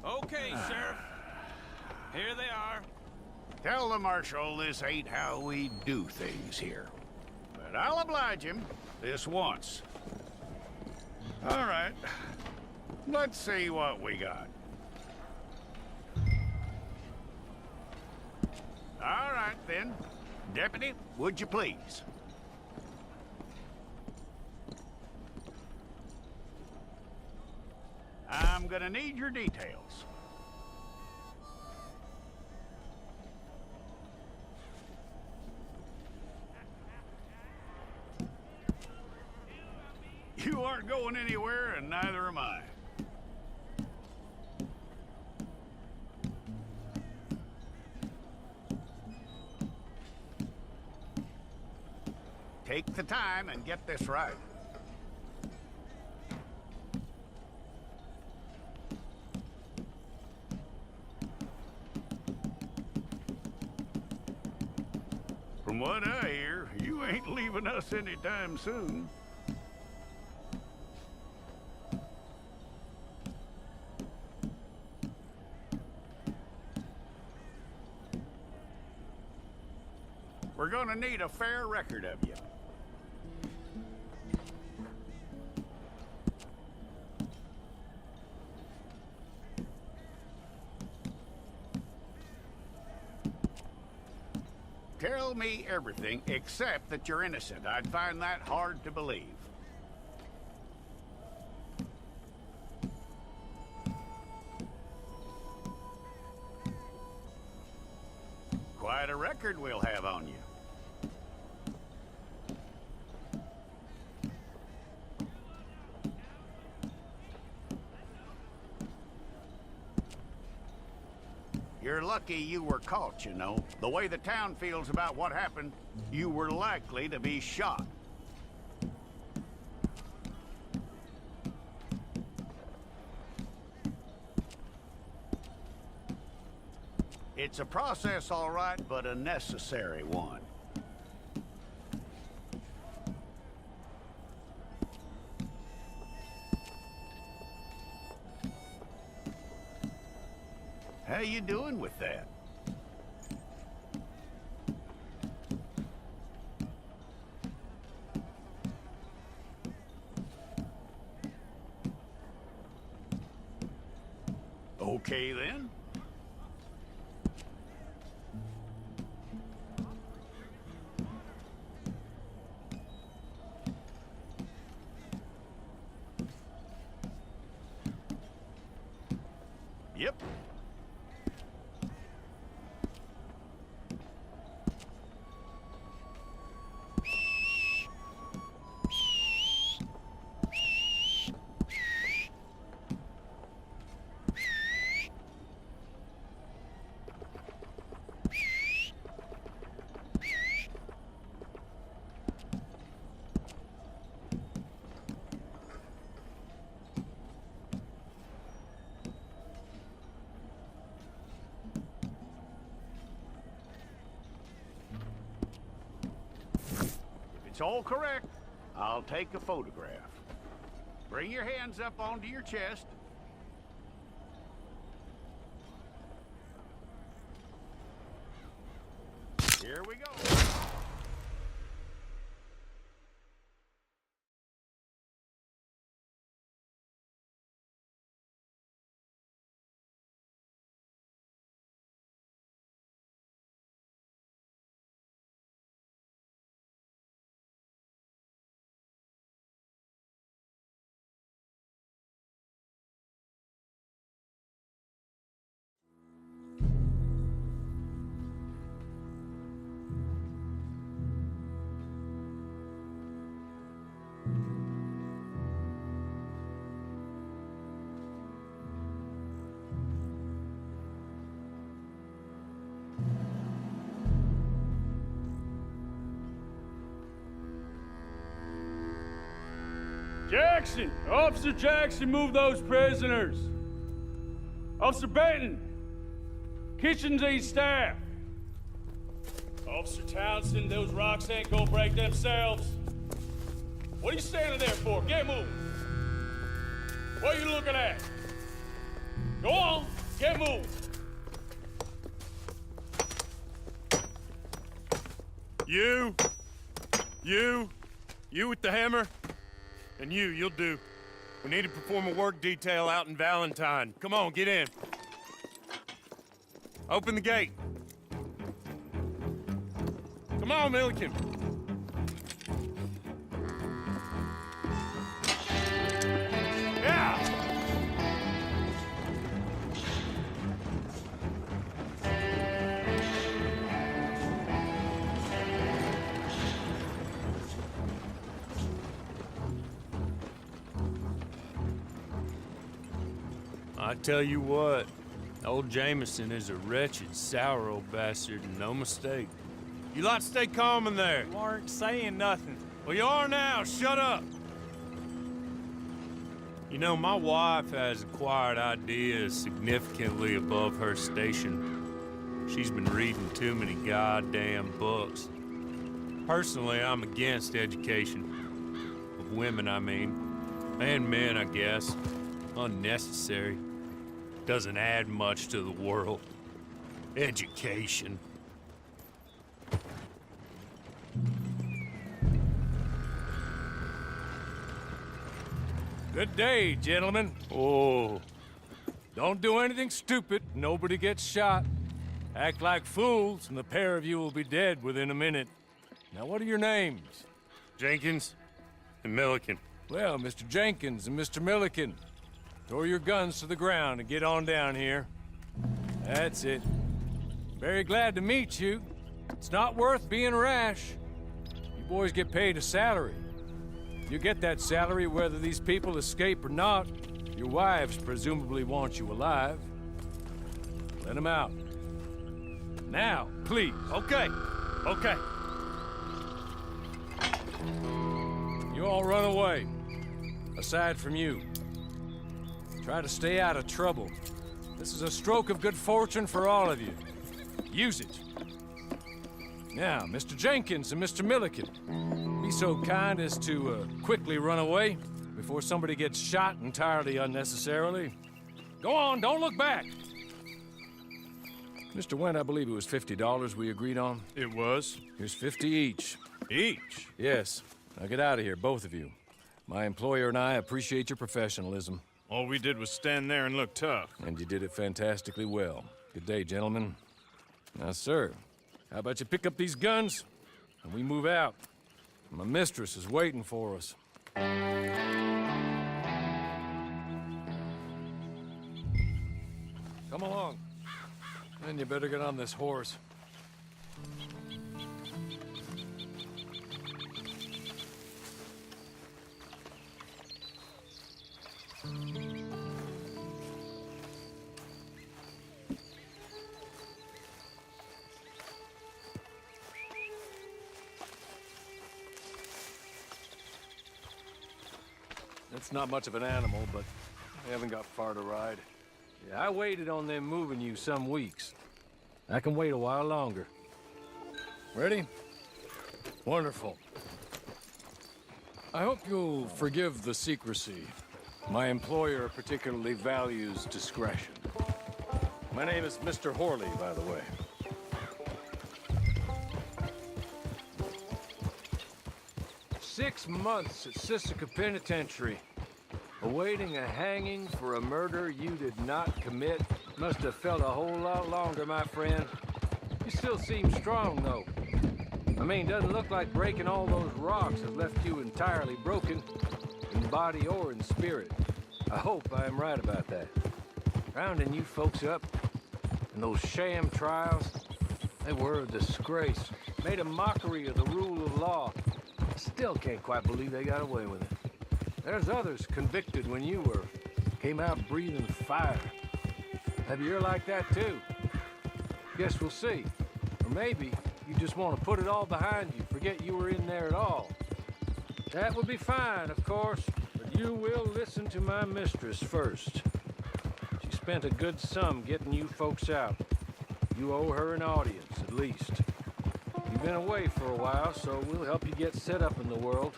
Okay, Sheriff. Here they are. Tell the Marshal this ain't how we do things here. But I'll oblige him this once. All right. Let's see what we got. All right, then. Deputy, would you please? I'm gonna need your details. You aren't going anywhere, and neither am I. Take the time and get this right. From what I hear, you ain't leaving us anytime soon. We're gonna need a fair record of you. Tell me everything except that you're innocent. I'd find that hard to believe. Quite a record we'll have on you. You're lucky you were caught, you know. The way the town feels about what happened, you were likely to be shot. It's a process, all right, but a necessary one. How you doing with that? Okay, then. Yep. It's all correct. I'll take a photograph. Bring your hands up onto your chest. Here we go. Jackson! Officer Jackson, move those prisoners! Officer Benton! Kitchens and staff! Officer Townsend, those rocks ain't gonna break themselves. What are you standing there for? Get moving! What are you looking at? Go on, get moving. You with the hammer, and you'll do. We need to perform a work detail out in Valentine. Come on, get in. Open the gate. Come on, Milliken. Yeah! I tell you what, old Jameson is a wretched, sour old bastard, and no mistake. You lot stay calm in there. You aren't saying nothing. Well, you are now. Shut up. You know, my wife has acquired ideas significantly above her station. She's been reading too many goddamn books. Personally, I'm against education. Of women, I mean. And men, I guess. Unnecessary. Doesn't add much to the world. Education. Good day, gentlemen. Oh, Don't do anything stupid. Nobody gets shot. Act like fools, and the pair of you will be dead within a minute. Now, what are your names? Jenkins and Milliken. Well, Mr. Jenkins and Mr. Milliken, throw your guns to the ground and get on down here. That's it. Very glad to meet you. It's not worth being rash. You boys get paid a salary. You get that salary whether these people escape or not. Your wives presumably want you alive. Let them out. Now, please. Okay. You all run away. Aside from you. Try to stay out of trouble. This is a stroke of good fortune for all of you. Use it. Now, Mr. Jenkins and Mr. Milliken, be so kind as to quickly run away before somebody gets shot entirely unnecessarily. Go on, don't look back. Mr. Wendt, I believe it was $50 we agreed on. It was. Here's 50 each. Each? Yes. Now get out of here, both of you. My employer and I appreciate your professionalism. All we did was stand there and look tough. And you did it fantastically well. Good day, gentlemen. Now, sir, how about you pick up these guns and we move out? My mistress is waiting for us. Come along. Then you better get on this horse. It's not much of an animal, but I haven't got far to ride. Yeah, I waited on them moving you some weeks. I can wait a while longer. Ready? Wonderful. I hope you'll forgive the secrecy. My employer particularly values discretion. My name is Mr. Horley, by the way. "6 months at Sisika Penitentiary, awaiting a hanging for a murder you did not commit. Must have felt a whole lot longer, my friend. You still seem strong, though. I mean, doesn't look like breaking all those rocks has left you entirely broken, in body or in spirit. I hope I am right about that. Rounding you folks up, and those sham trials, they were a disgrace. Made a mockery of the rule of law. I still can't quite believe they got away with it. There's others convicted when you were. Came out breathing fire. Maybe you're like that too. Guess we'll see. Or maybe you just want to put it all behind you, forget you were in there at all. That would be fine, of course, but you will listen to my mistress first. She spent a good sum getting you folks out. You owe her an audience, at least. You've been away for a while, so we'll help you get set up in the world.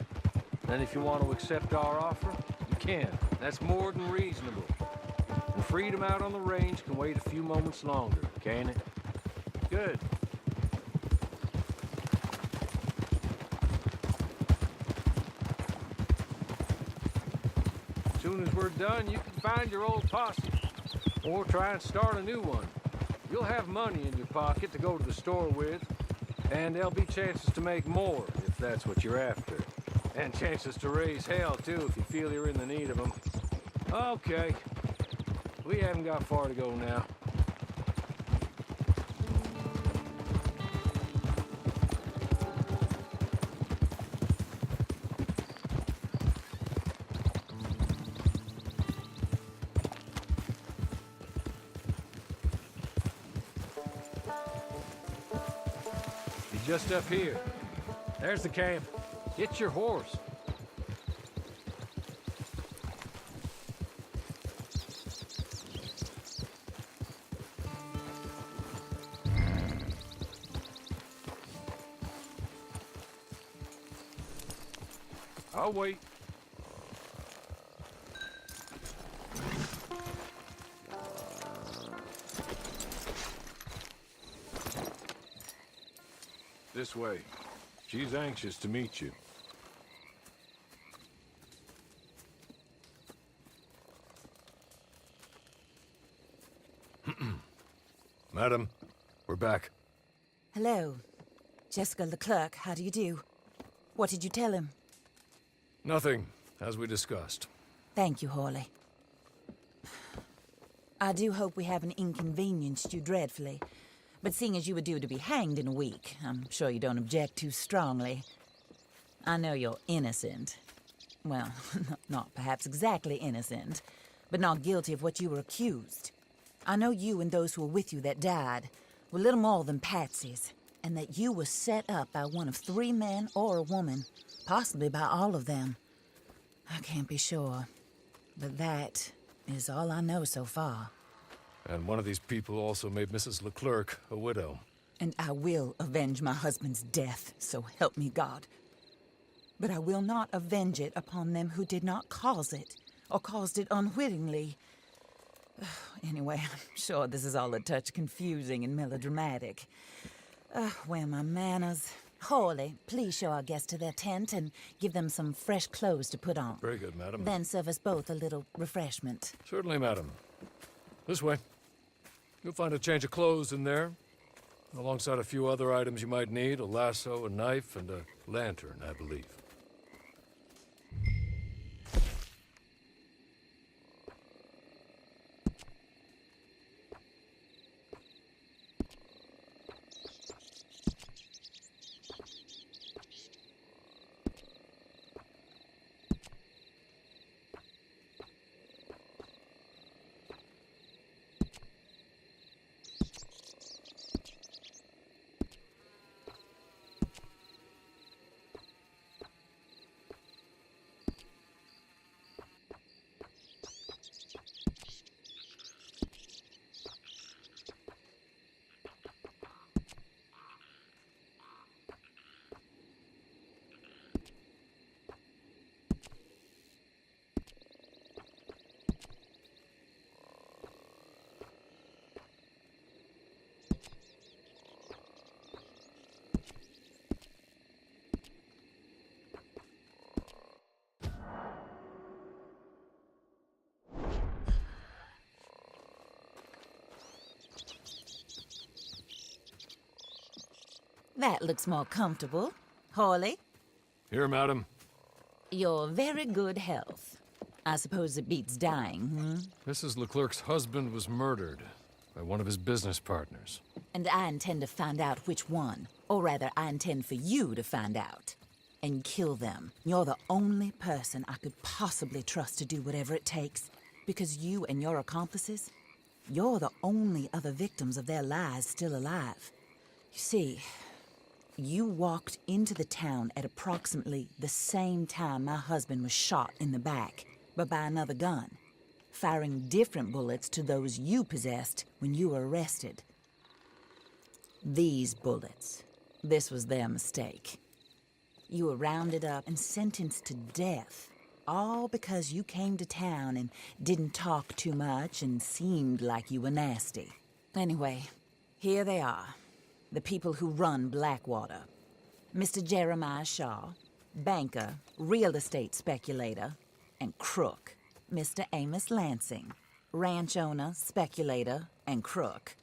Then if you want to accept our offer, you can. That's more than reasonable. And freedom out on the range can wait a few moments longer, can it? Good. As soon as we're done, you can find your old posse. Or try and start a new one. You'll have money in your pocket to go to the store with. And there'll be chances to make more, if that's what you're after. And chances to raise hell, too, if you feel you're in the need of them. Okay. We haven't got far to go now. He's just up here. There's the camp. Get your horse. I'll wait. This way. She's anxious to meet you. Madam, we're back. Hello. Jessica Leclerc, how do you do? What did you tell him? Nothing, as we discussed. Thank you, Hawley. I do hope we haven't inconvenienced you dreadfully. But seeing as you were due to be hanged in a week, I'm sure you don't object too strongly. I know you're innocent. Well, not perhaps exactly innocent, but not guilty of what you were accused. I know you and those who were with you that died were little more than patsies, and that you were set up by one of 3 men or a woman, possibly by all of them. I can't be sure, but that is all I know so far. And one of these people also made Mrs. Leclerc a widow. And I will avenge my husband's death, so help me God. But I will not avenge it upon them who did not cause it, or caused it unwittingly. Anyway, I'm sure this is all a touch confusing and melodramatic. Where are my manners? Hawley, please show our guests to their tent and give them some fresh clothes to put on. Very good, madam. Then serve us both a little refreshment. Certainly, madam. This way. You'll find a change of clothes in there, alongside a few other items you might need, a lasso, a knife, and a lantern, I believe. That looks more comfortable. Hawley, Here, madam. your very good health. I suppose it beats dying, hmm? Mrs. Leclerc's husband was murdered by one of his business partners. And I intend to find out which one. Or rather, I intend for you to find out. And kill them. You're the only person I could possibly trust to do whatever it takes. Because you and your accomplices, you're the only other victims of their lies still alive. You see, you walked into the town at approximately the same time my husband was shot in the back, but by another gun, firing different bullets to those you possessed when you were arrested. These bullets, this was their mistake. You were rounded up and sentenced to death All because you came to town and didn't talk too much and seemed like you were nasty. Anyway, here they are. The people who run Blackwater. Mr. Jeremiah Shaw, banker, real estate speculator, and crook. Mr. Amos Lansing, ranch owner, speculator, and crook.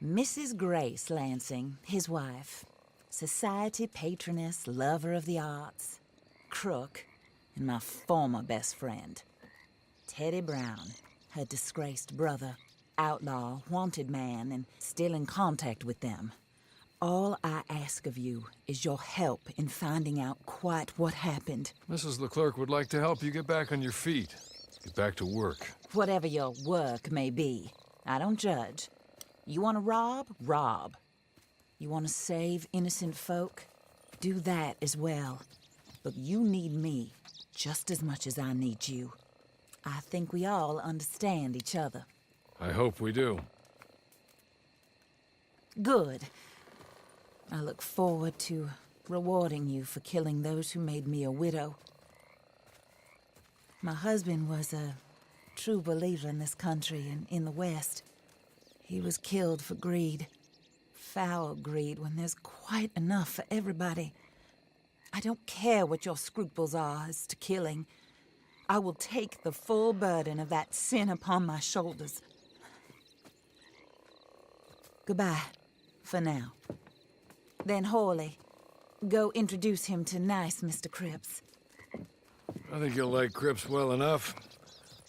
Mrs. Grace Lansing, his wife, society patroness, lover of the arts, crook, and my former best friend. Teddy Brown, her disgraced brother, outlaw, wanted man, and still in contact with them. All I ask of you is your help in finding out quite what happened. Mrs. Leclerc would like to help you get back on your feet. Get back to work. Whatever your work may be, I don't judge. You want to rob? Rob. You want to save innocent folk? Do that as well. But you need me just as much as I need you. I think we all understand each other. I hope we do. Good. I look forward to rewarding you for killing those who made me a widow. My husband was a true believer in this country and in the West. He was killed for greed. Foul greed when there's quite enough for everybody. I don't care what your scruples are as to killing. I will take the full burden of that sin upon my shoulders. Goodbye, for now. Then Hawley, go introduce him to nice Mr. Cripps. I think you'll like Cripps well enough.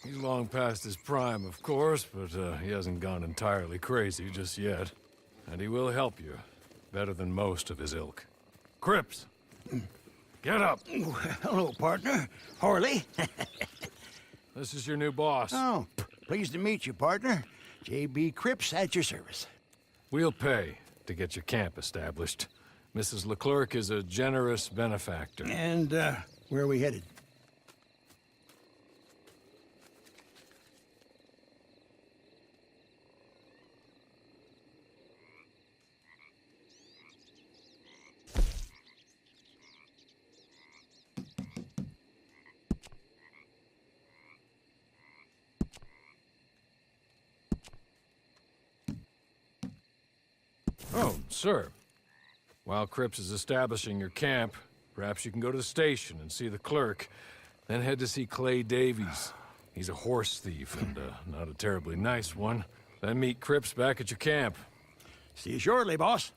He's long past his prime, of course, but he hasn't gone entirely crazy just yet. And he will help you, better than most of his ilk. Cripps! Get up! Hello, partner. Horley. This is your new boss. Oh, pleased to meet you, partner. J.B. Cripps at your service. We'll pay to get your camp established. Mrs. Leclerc is a generous benefactor. And, where are we headed? Oh, sir. While Cripps is establishing your camp, perhaps you can go to the station and see the clerk, then head to see Clay Davies. He's a horse thief, and not a terribly nice one. Then meet Cripps back at your camp. See you shortly, boss.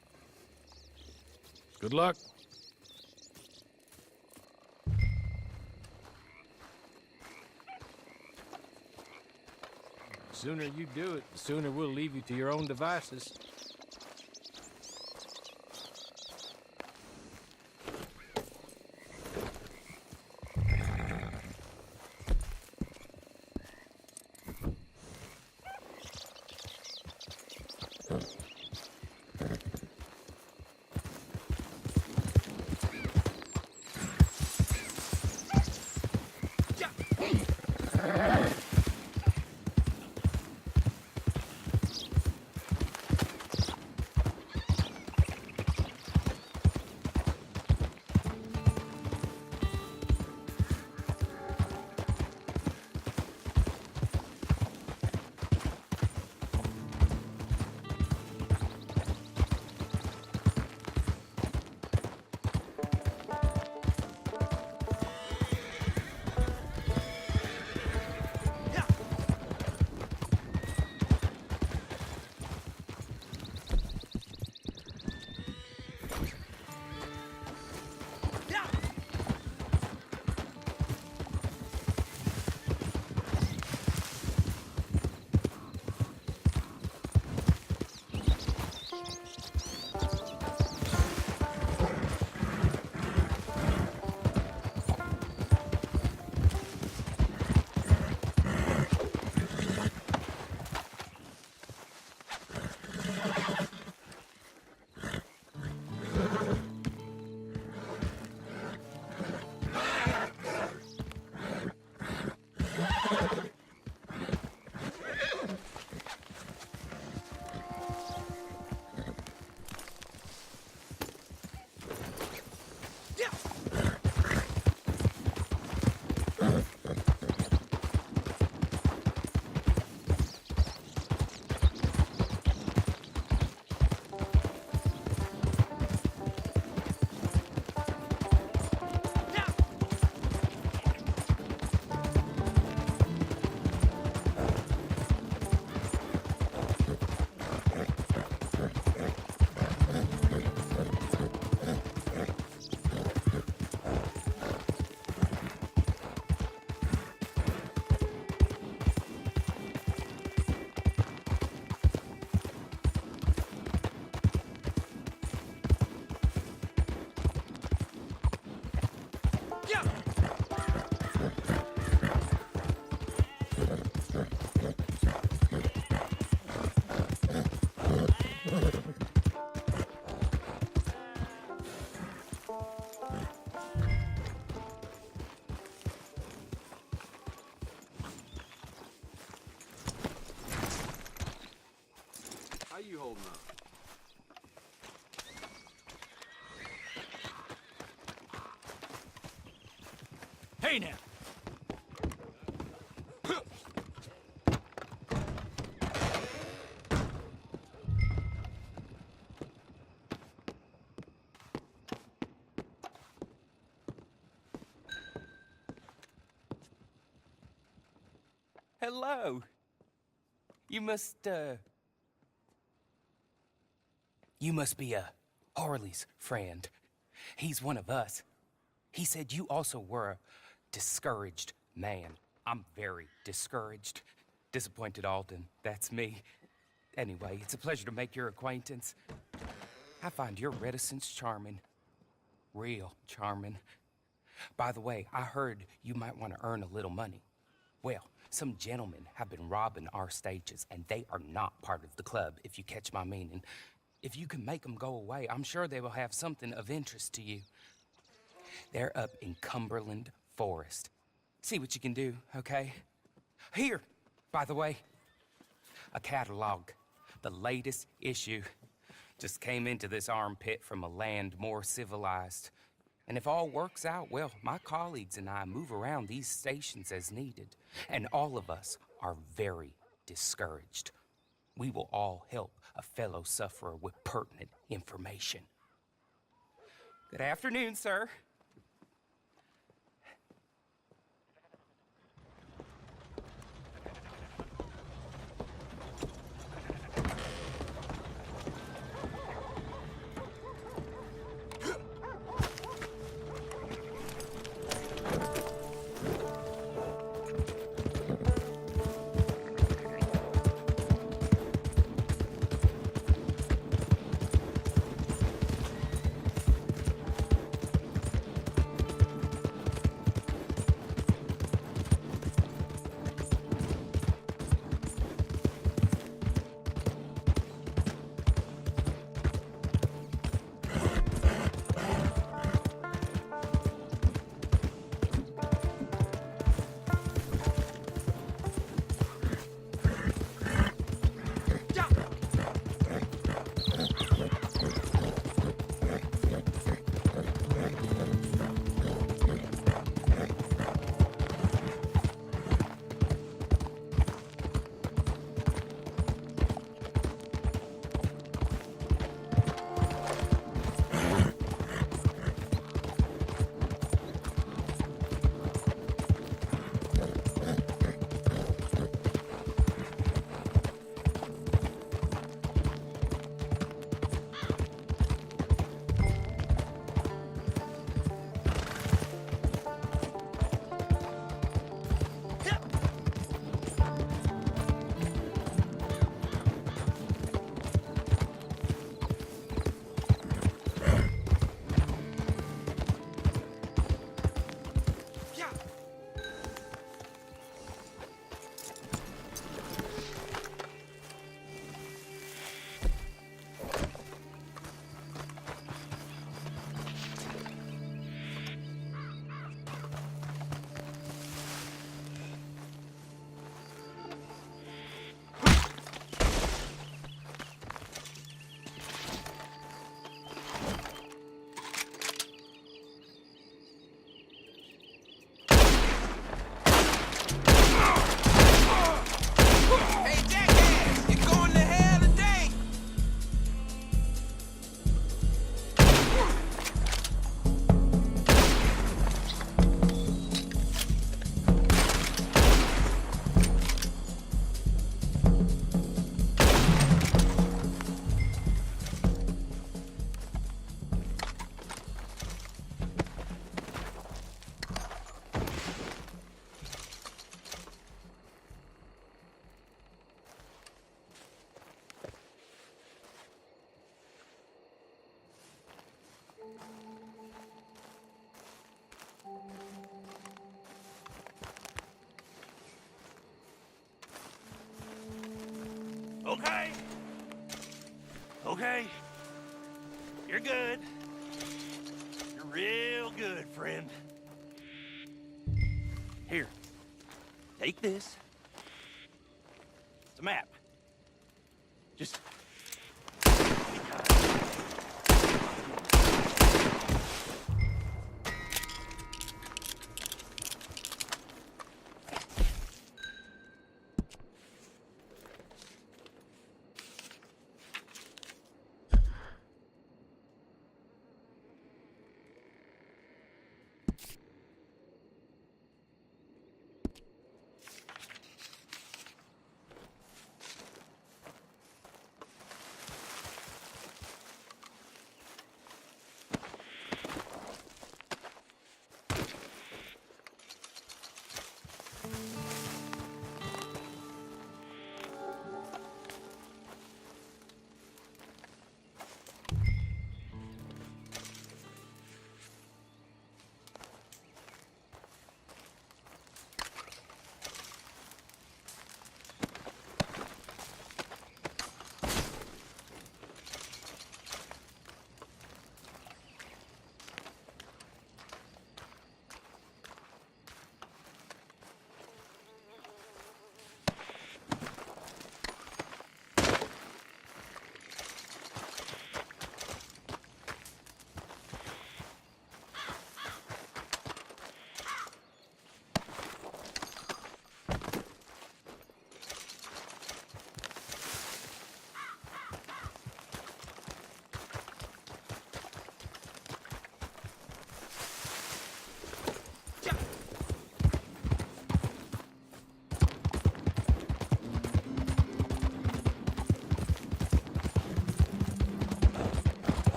Good luck. The sooner you do it, the sooner we'll leave you to your own devices. holding up. Hey now. Hello. You must be Harley's friend. He's one of us. He said you also were a discouraged man. I'm very discouraged. Disappointed Alden, that's me. Anyway, it's a pleasure to make your acquaintance. I find your reticence charming. Real charming. By the way, I heard you might want to earn a little money. Well, some gentlemen have been robbing our stages, and they are not part of the club, if you catch my meaning. If you can make them go away, I'm sure they will have something of interest to you. They're up in Cumberland Forest. See what you can do, okay? Here, by the way, a catalog. The latest issue. Just came into this armpit from a land more civilized. And if all works out, well, my colleagues and I move around these stations as needed. And all of us are very discouraged. We will all help a fellow sufferer with pertinent information. Good afternoon, sir. Okay. Okay. You're good. You're real good, friend. Here. Take this. It's a map. Just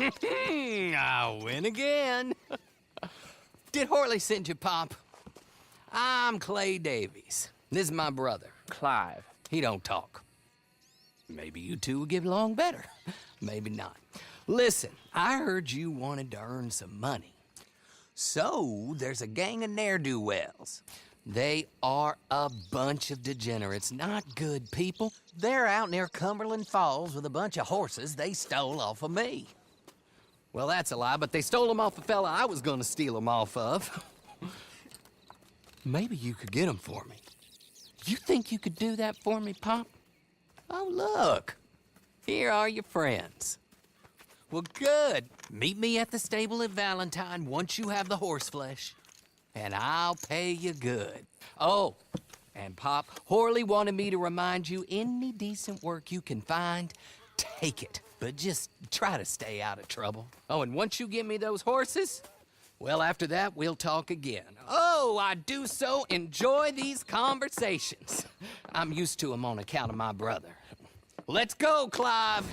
I win again. Did Horley send you, Pop? I'm Clay Davies. This is my brother, Clive. He don't talk. Maybe you two will get along better. Maybe not. Listen, I heard you wanted to earn some money. So, there's a gang of ne'er-do-wells. They are a bunch of degenerates, not good people. They're out near Cumberland Falls with a bunch of horses they stole off of me. Well, that's a lie, but they stole them off a fella I was gonna steal them off of. Maybe you could get them for me. You think you could do that for me, Pop? Oh, look. Here are your friends. Well, good. Meet me at the stable at Valentine once you have the horse flesh, and I'll pay you good. Oh, and Pop, Horley wanted me to remind you, any decent work you can find, take it. But just try to stay out of trouble. Oh, and once you give me those horses, well, after that, we'll talk again. Oh, I do so enjoy these conversations. I'm used to them on account of my brother. Let's go, Clive.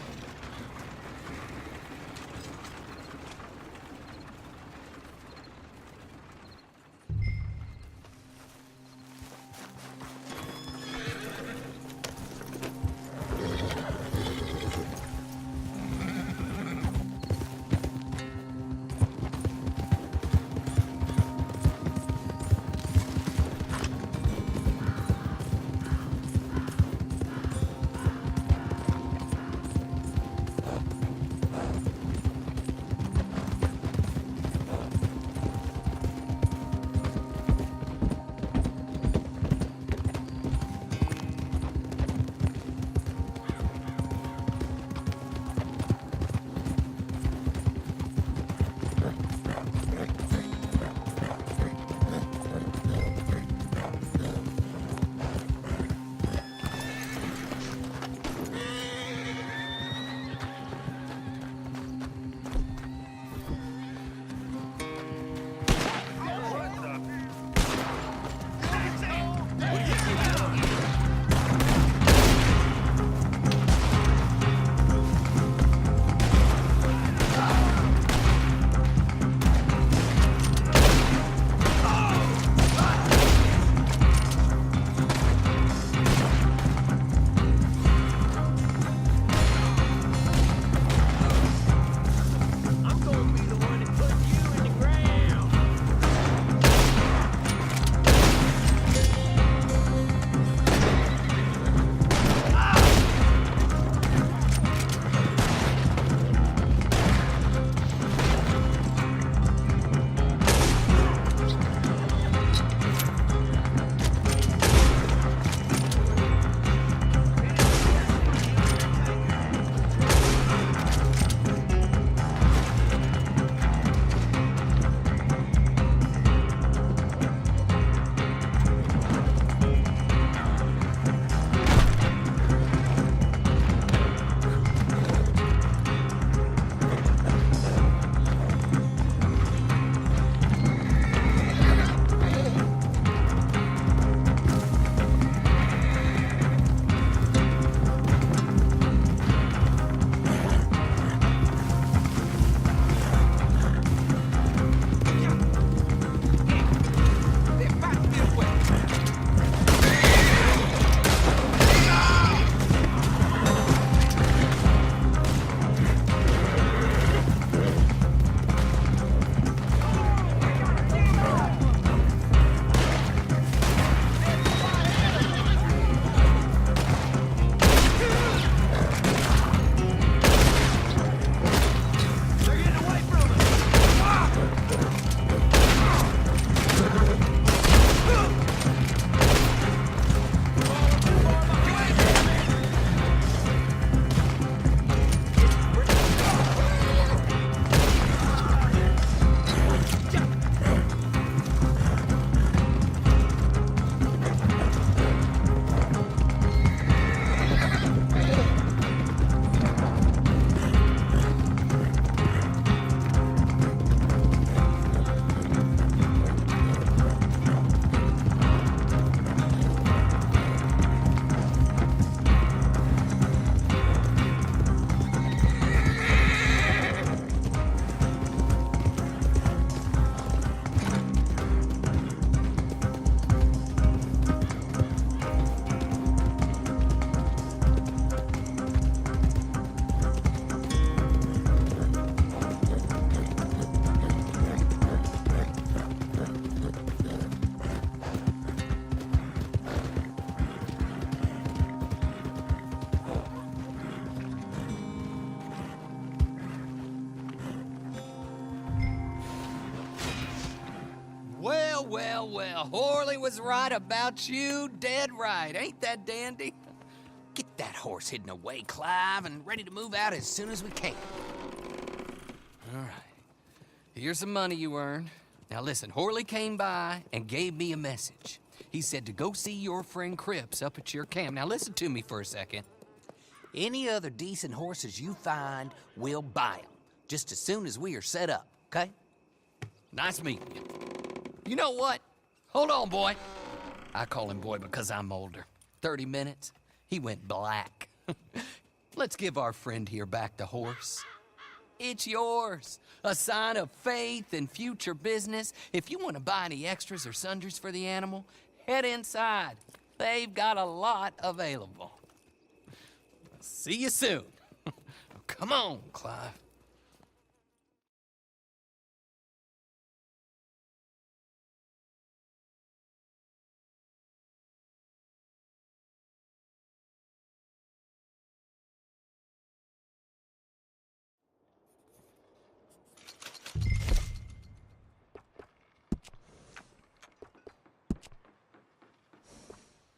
well, well. Horley was right about you, dead right. Ain't that dandy? Get that horse hidden away, Clive, and ready to move out as soon as we can. All right. Here's the money you earned. Now listen, Horley came by and gave me a message. He said to go see your friend Cripps up at your camp. Now listen to me for a second. Any other decent horses you find, we'll buy them. Just as soon as we are set up, okay? Nice meeting you. You know what? Hold on, boy. I call him boy because I'm older. 30 minutes, he went black. Let's give our friend here back the horse. It's yours. A sign of faith and future business. If you want to buy any extras or sundries for the animal, head inside. They've got a lot available. See you soon. Come on, Clive.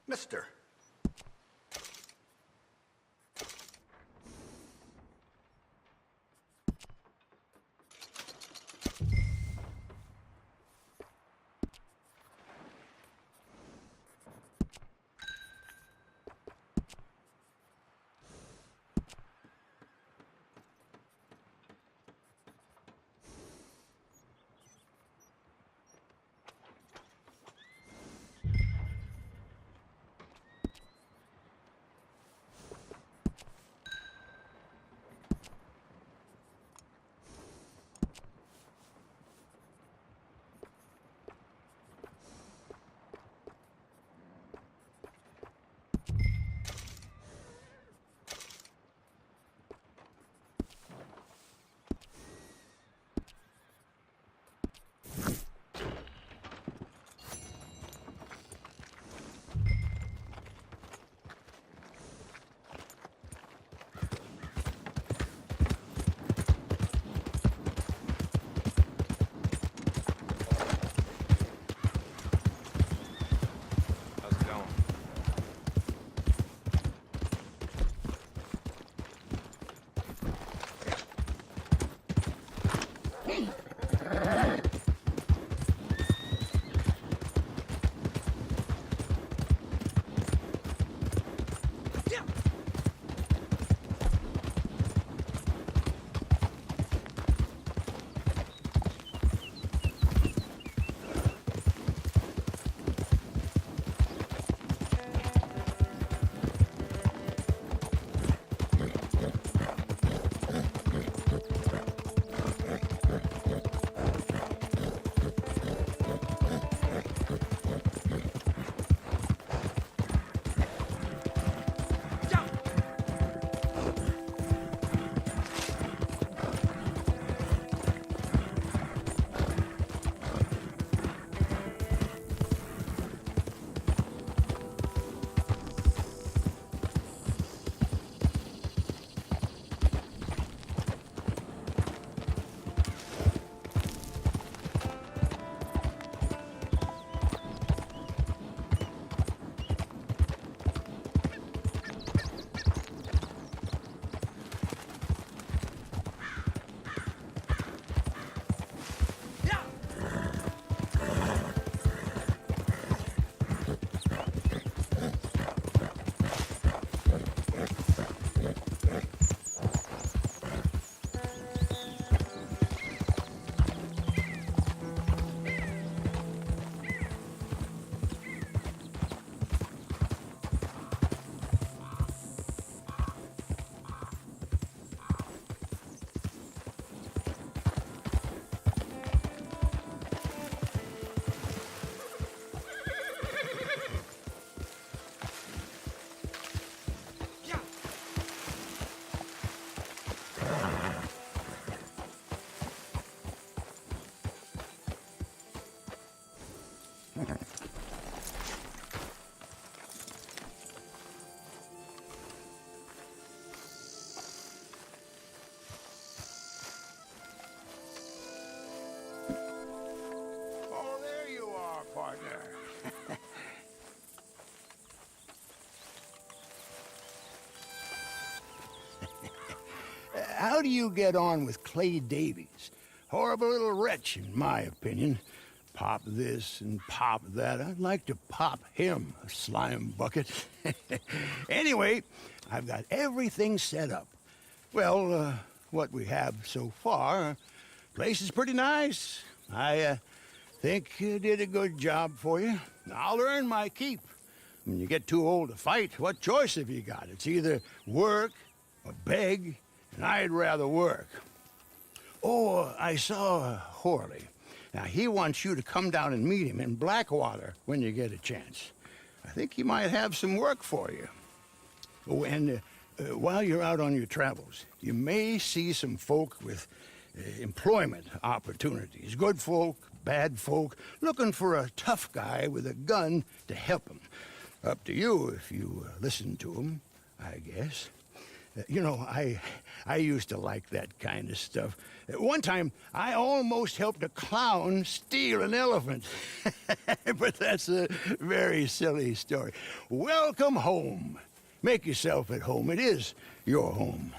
Mister. how do you get on with Clay Davies? Horrible little wretch, in my opinion. Pop this and pop that. I'd like to pop him, a slime bucket. Anyway, I've got everything set up. Well, what we have so far, place is pretty nice. I think you did a good job for you. I'll earn my keep. When you get too old to fight, what choice have you got? It's either work or beg, and I'd rather work. Oh, I saw Horley. Now, he wants you to come down and meet him in Blackwater when you get a chance. I think he might have some work for you. Oh, and while you're out on your travels, you may see some folk with employment opportunities. Good folk, bad folk, looking for a tough guy with a gun to help them. Up to you if you listen to them, I guess. You know, I used to like that kind of stuff. One time, I almost helped a clown steal an elephant. But that's a very silly story. Welcome home. Make yourself at home. It is your home.